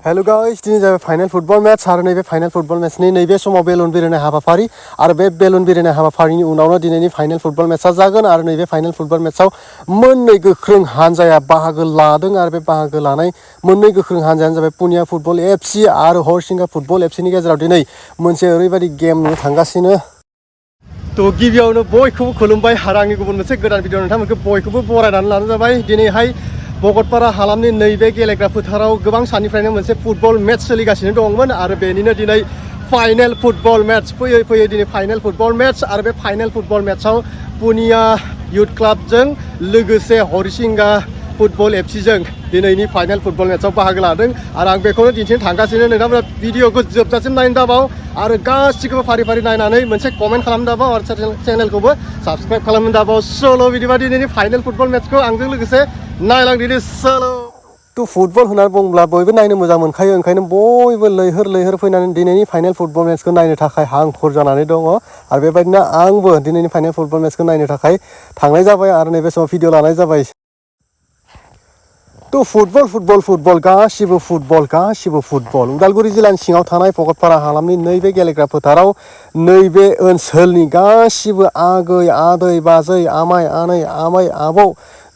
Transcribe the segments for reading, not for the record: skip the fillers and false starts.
Hello guys दिनै जाबाय final football match आरो नैबे फाइनाल फुटबल मैचनि नैबे समाव बेलुन बिरहोनाय हाबाफारि आरो बे बेलुन बिरहोनाय हाबाफारिनि उनावनो दिनैनि फाइनाल फुटबल मैचआ जागोन आरो नैबे फाइनाल फुटबल मैचआव मोननै गोख्रों हानजाया बाहागो लादों आरो बे बाहागो लानाय मोननै गोख्रों हानजायानो जाबाय पुनिया फुटबल एफसि आरो हरसिंगा फुटबल एफसिनि गेजेराव दिनै मोनसे ओरैबायदि गेम नुनो थांगासिनो तो गिबियावनो बयखौबो खुलुमबाय आरो आंनि गुबुन मोनसे गोदान भिडिअ नोंथांमोनखौ बयखौबो बरायनानै लानाय जाबाय दिनैहाय भगतपारा हालामनि नैबे गेलेग्रा फोथाराव गोबां साननिफ्रायनो मोनसे फुटबल मैच सोलिगासिनो दंमोन आरो बेनिनो दिनै फाइनाल फुटबल मैच फैयै फैयै दिनै फाइनाल फुटबल मैच आरो बे फाइनाल फुटबल मैचआव पुनिया युथ क्लाबजों लोगोसे हरिसिंगा फुटबल एफसिजों दिनैनि फाइनाल फुटबल मैचआव बाहागो लादों आरो आं बेखौनो दिन्थिनो थांगासिनो नोंथांमोना भिडिअखौ जोबजासिम नायनो दाबाव आरो गासिखौबो फारि फारि नायनानै मोनसे कमेन्ट खालामनो दाबाव आरो चेनेलखौबो साबस्क्राइब खालामनो दाबाव सोलो बिदिबा दिनैनि फाइनाल फुटबल मैचखौ आंजों लोगोसे नायलांदिनि सोलो तो फुटबल होननानै बुङोब्ला बयबो नायनो मोजां मोनखायो ओंखायनो बयबो लैहोर लैहोर फैनानै दिनैनि फाइनाल फुटबल मैचखौ नायनो थाखाय हांखुर जानानै दङ आरो बेबायदिनो आंबो दिनैनि फाइनाल फुटबल मैचखौ नायनो थाखाय थांनाय जाबाय आरो नैबे समाव भिडिअ लानाय जाबाय तो फुटबल गासिबो फुटबल उदालगुरि जिल्लानि सिङाव थानाय भगतपारा हालामनि नैबे गेलेग्रा फोथाराव नैबे ओनसोलनि गासिबो आगै आदै बाजै आमाय आबौ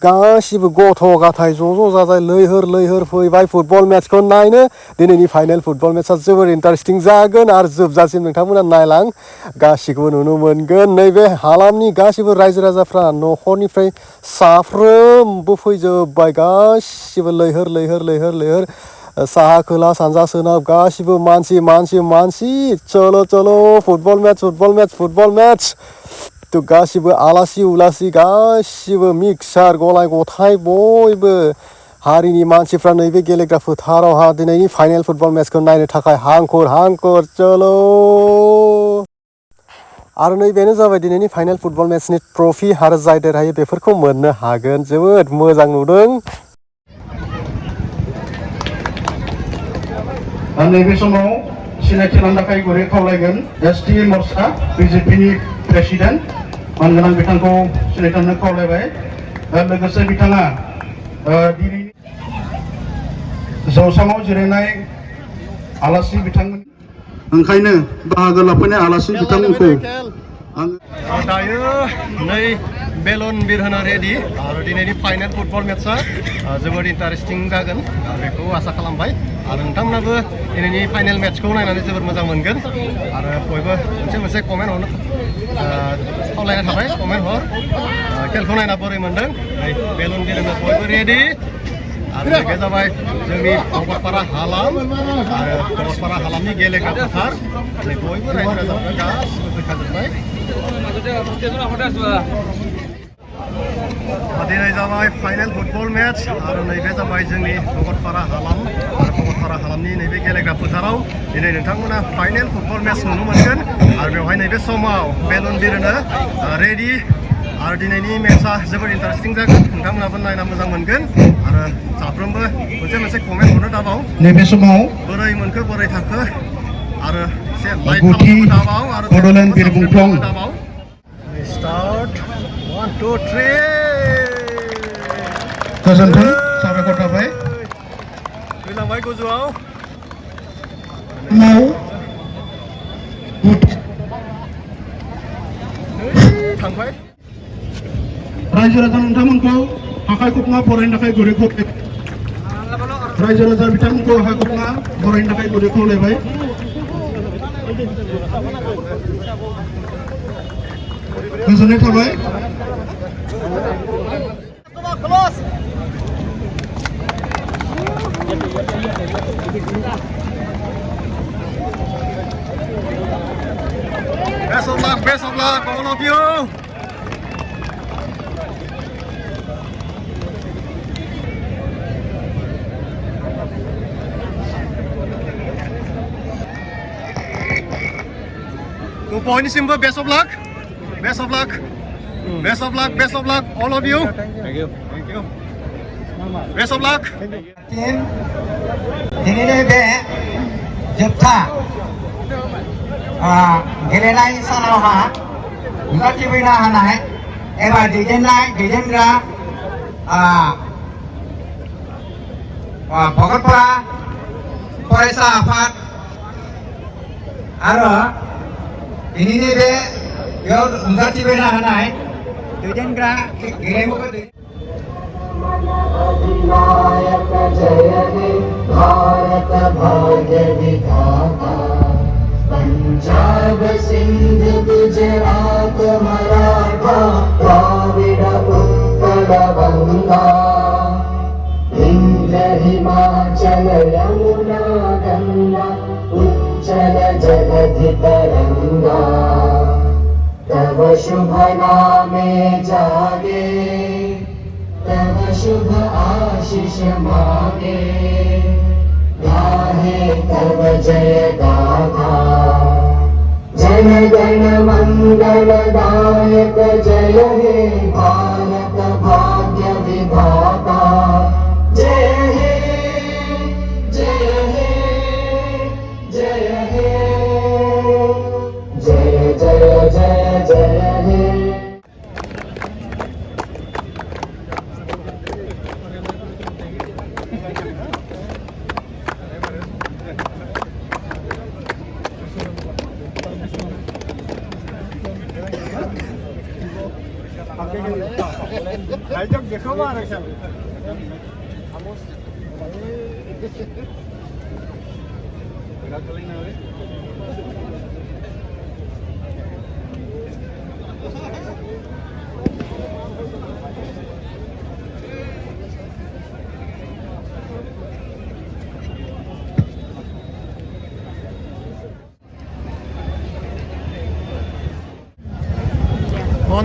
गासिबो गथ' गथाय ज' जाजाय लैहोर फैबाय फुटबल मैचखौ नायनो दिनैनि फाइनाल फुटबल मैचआ जोबोर इन्टारेस्टिं जागोन आरो जोबजासिम नोंथांमोना नायलां गासिखौबो नुनो मोनगोन नैबे हालामनि गासिबो रायजो राजाफ्रा न'खरनिफ्राय साफ्रोमबो फैजोबबाय गासिबो लैहोर साहा खोला सानजा सोनाब गासिबो मानसि चलो फुटबल मैच तो गासिबो आलासि उलासि गासिबो मिक्सार गलाय गथाय बयबो हारिनि मानसिफ्रा नैबे गेलेग्रा फोथारावहा दिनैनि फाइनाल फुटबल मैचखौ नायनो थाखाय हांखुर चलो आरो नैबेनो जाबाय दिनैनि फाइनाल फुटबल मैचनि ट्रफि आरो जाय देरहायो बेफोरखौ मोननो हागोन जोबोद मोजां नुदों नैबे समाव सिनायथि लानो थाखाय गुरै खावलायगोन एसटि मर्चा बिजेपिनि प्रेसिडेन्ट मानगोनां बिथांखौ सिनायथि खावलायबाय लोगोसे बिथाङा दिनै जौसाङाव जिरायनाय आलासि बिथांमोन ओंखायनो बाहागो लाफैनाय आलासि बिथांमोनखौ दायो नै बेलुन बिरहोनो रेडि आरो दिनैनि फाइनाल फुटबल मैचआ जोबोद इन्टारेस्टिं जागोन बेखौ आसा खालामबाय आरो नोंथांमोनाबो दिनैनि फाइनाल मैचखौ नायनानै जोबोद मोजां मोनगोन आरो बयबो मोनसे कमेन्ट हरनो खावलायनाय थाबाय कमेन्ट हर खेलखौ नायना बोरै मोनदों बेलुन बिरहोनो बयबो रेडि आरो बे जाबाय जोंनि भगतपारा हालाम आरो भगतपारा हालामनि गेलेग्रा फोथार बयबो रायजो राजाफोरा गासिबो फैखाजोब्बाय दिनै जाबाय फाइनाल फुटबल मैच आरो नैबे जाबाय जोंनि भगतपारा हालाम आरो भगतपारा हालामनि नैबे गेलेग्रा फोथाराव दिनै नोंथांमोना फाइनाल फुटबल मैच नुनो मोनगोन आरो बेवहाय नैबे समाव बेलुन बिरहोनो रेडि आरो दिनैनि मैचआ जोबोद इन्टारेस्टिं जागोन नोंथांमोनाबो नायना मोजां मोनगोन आरो साफ्रोमबो मोनसे कमेन्ट हरनो दाबाव नैबे समाव बोरै मोनखो बोरै थाखो आरो एसे लाइक गुथि खालामनो दाबाव आरो बड'लेण्ड बिरबुंख्लं दाबाव स्टार्ट 1 2 3 गोजोन्थों साबायखर थाबाय फैलांबाय गोजौआव थांबाय रायजो राजा नोंथांमोनखौ आखाइ खबना बरायनो थाखाय गुरै खावलायबाय रायजो राजा बिथांमोनखौ आखाइ खबना बरायनो थाखाय गुरै खावलायबाय गोजोननाय थाबाय Best of luck, all of you. Go point simple. Best of luck. Best of luck. Best of luck. Best of luck, all of you. Thank you. Thank you. Best of luck. दिनैनि बे जोबथा गेलेनाय सानावहा नुजाथिफैनो हानाय एबा दैदेनग्रा भगतपारा फरायसा आफाद आरो दिनैनि बे बेयाव नुजाथिबायना होनाय दैदेनग्रा गेलेमुखौ अधिनायक जय हे भारत भाग्य विधाता पंजाब सिंध गुजरात मराठा द्राविड उत्कल गंगा इंद्र हिमाचल यमुना गंगा उच्चल जलधि तरंगा तव शुभ नामे जागे तव शुभ आशीष मागे गाहे तव जय गाथा जन गण मंगल दायक जय हे भारत भाग्य विधाता जय हे जय हे जय हे जय जय जय जय हे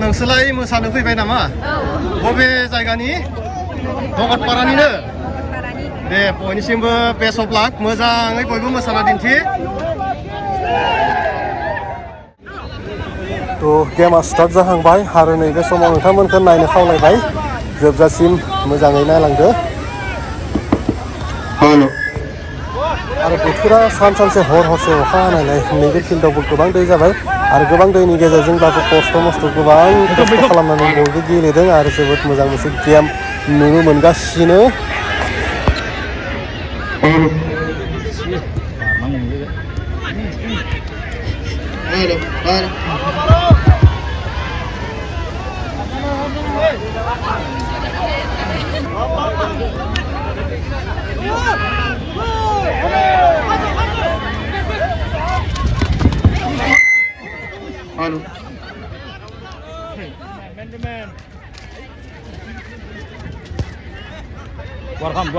नोंसोरलाय मोसानो फैबाय नामा? बबे जायगानि? भगतपारानिनो? दे बयनिसिमबो बेस्ट अफ लाक मोजाङै बयबो मोसाना दिन्थि। तो गेमा स्टार्ट जाहांबाय आरो नैबे समाव नोंथांमोनखौ नायनो खावलायबाय जोबजासिम मोजाङै नायलांदो। आरो बोथोरा सानसे हर हरसे अखा हानायलाय नैबे फिल्डआवबो गोबां दै जाबाय आरो गोबां दैनि गेजेरजोंब्लाबो खस्थ' मस्थ' गोबां खस्थ' खालामनानै बयबो गेलेदों आरो जोबोद मोजां मोनसे गेम नुनो मोनगासिनो। Welcome.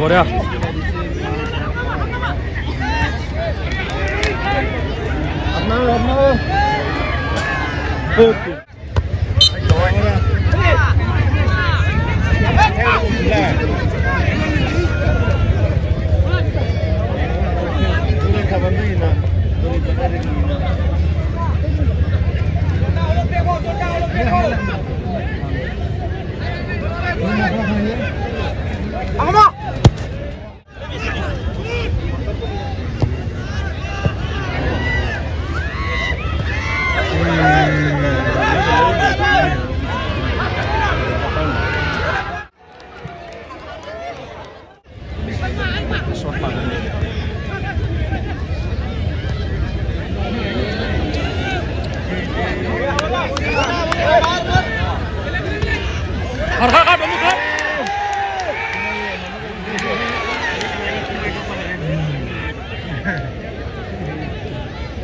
Boleh.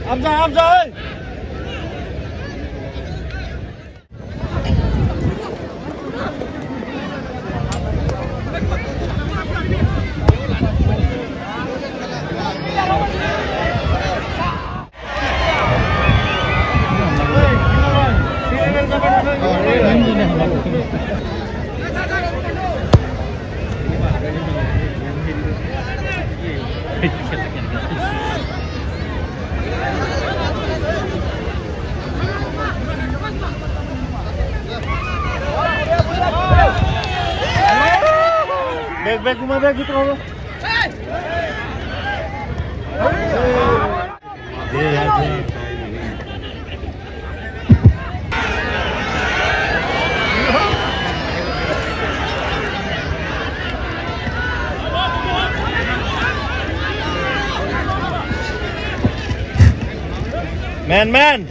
Hamza ơi. Back rumah back gitu apa? Man.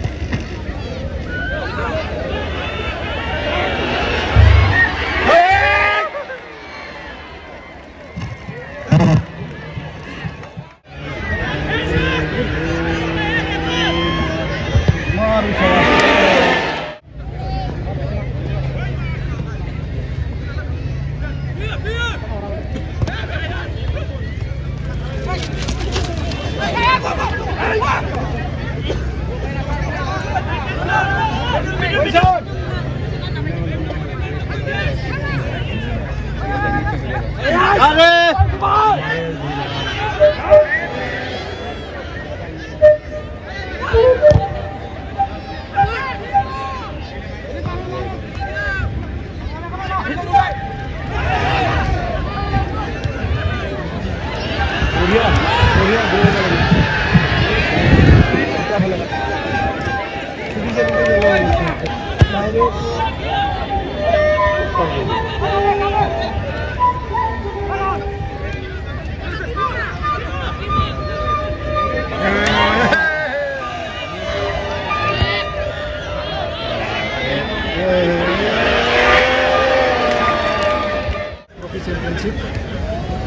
Trophy championship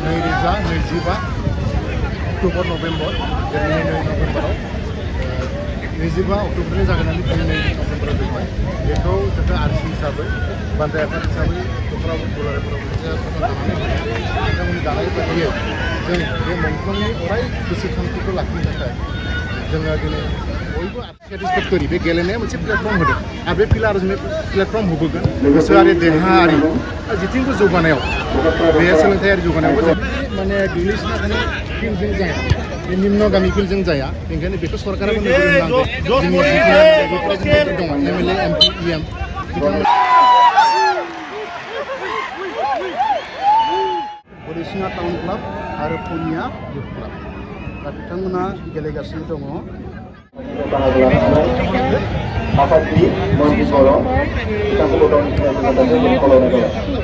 2025 October November ओरैनो नभेम्बराव 25 अक्ट'बरनि जागायनानै 2 नभेम्बराव जोबबाय बेखौ जोङो आरसि हिसाबै बान्था आफाद हिसाबै दख'रा दुलारायफोराव मोनसे बिथांमोननि दानाय बायदियै जों बे मोनफ्रोमनि अराय गोसोखांथिखौ लाखिनो थाखाय जोङो दिनै बयबो सेटिसफेक्टरि बे गेलेनाया मोनसे प्लेटफर्म होदों आरो बे प्लेटफर्म होबोगोन गोसोआरि देहायारि जेथिंबो जौगानायाव बे सोलोंथायारि जौगानायावबो जों माने गोग्लैसोना थानाय फिल्डजों जाया बे निम्नगामि फिल्डजों जाया बेनिखायनो बेखौ सरकाराबो नोजोर होनांगौ जोंनि रिप्रेजेन्टेटिभ दङ MLA MP EM बिथांमोन बरिसिङा टाउन क्लाब आरो पुनिया युथ क्लाब दा बिथांमोना गेलेगासिनो दङ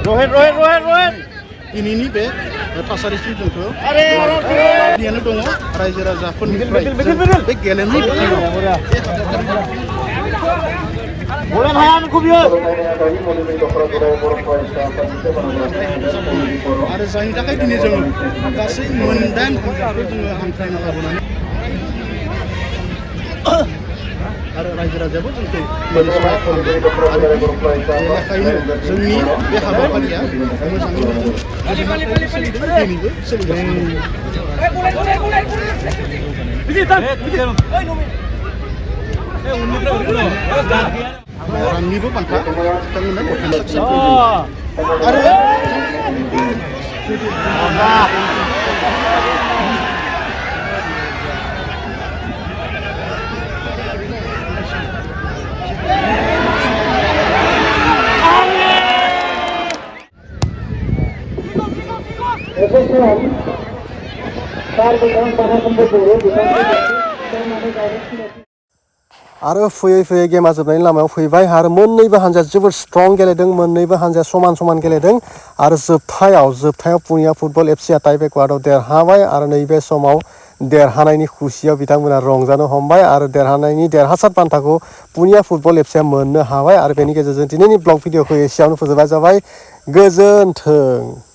Rohit. दिनैनि बे थासारिसिम जोंखौ दङ रायजो राजाफोरनिफ्राय बे गेलेनाय Boleh hayan kubiyo. आरो जायनि थाखाय दिनै जोङो गासै 8 हानजाखौ जोङो हांख्रायना लाबोनानै आरो रायजो राजायाबो जोंखौ बेनिखायनो जोंनि बे हाबाफारिया मोजाङै दिनैबो रांनिबो बान्था बिथांमोना गथायनो आरो आरो फैयै गेमा जोबनायनि लामायाव फैबाय आरो मोननैबो हानजाया जोबोर स्ट्रं गेलेदों मोननैबो हानजाया समान गेलेदों आरो जोबथायाव पुनिया फुटबल एफसिआ टाइब्रेकारआव देरहाबाय आरो नैबे समाव देरहानायनि खुसियाव बिथांमोना रंजानो हमबाय आरो देरहानायनि देरहासार बान्थाखौ पुनिया फुटबल एफसिआ मोननो हाबाय आरो बेनि गेजेरजों दिनैनि ब्लग भिडिअखौ एसेयावनो फोजोबनाय जाबाय गोजोन्थों।